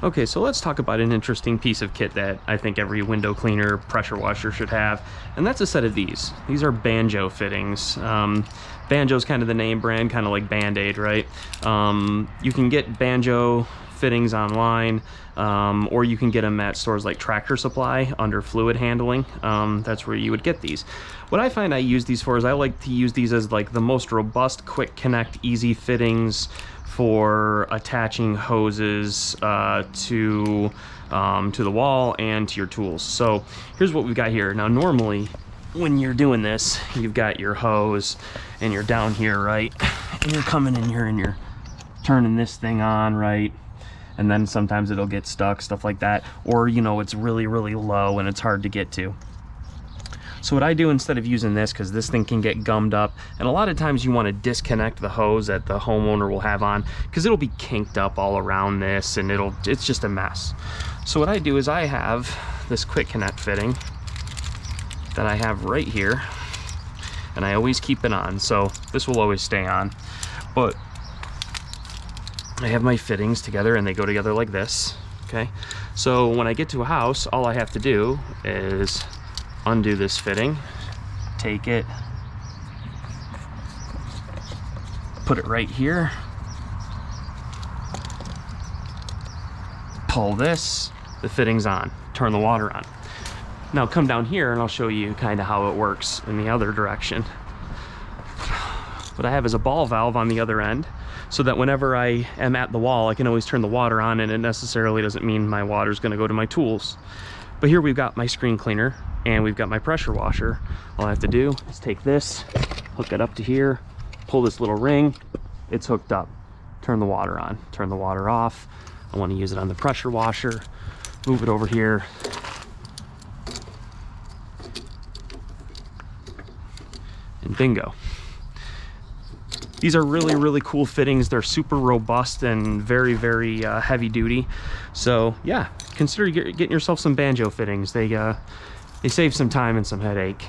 Okay, so let's talk about an interesting piece of kit that I think every window cleaner, pressure washer should have, and that's a set of these. These are Banjo fittings. Banjo's kind of the name brand, kind of like Band-Aid, right? You can get Banjo fittings online, or you can get them at stores like Tractor Supply under fluid handling. That's where you would get these. What I find I use these for is I like to use these as like the most robust, quick connect, easy fittings for attaching hoses to the wall and to your tools. So here's what we've got here. Now normally when you're doing this, you've got your hose and you're down here, right? And you're coming in here and you're turning this thing on, right? And then sometimes it'll get stuck, stuff like that. Or, you know, it's really, really low and it's hard to get to. So what I do instead of using this, because this thing can get gummed up, and a lot of times you want to disconnect the hose that the homeowner will have on, because it'll be kinked up all around this and it's just a mess. So what I do is I have this quick connect fitting that I have right here, and I always keep it on, so this will always stay on. But I have my fittings together and they go together like this, okay? So when I get to a house, all I have to do is undo this fitting, take it, put it right here, pull this, the fitting's on, turn the water on. Now come down here and I'll show you kind of how it works in the other direction. What I have is a ball valve on the other end, so that whenever I am at the wall, I can always turn the water on, and it necessarily doesn't mean my water is going to go to my tools. But here we've got my screen cleaner and we've got my pressure washer. All I have to do is take this, hook it up to here, pull this little ring, it's hooked up. Turn the water on, turn the water off. I want to use it on the pressure washer, move it over here. And bingo. These are really, really cool fittings. They're super robust and very, very heavy duty. So yeah, consider getting yourself some Banjo fittings. They save some time and some headache.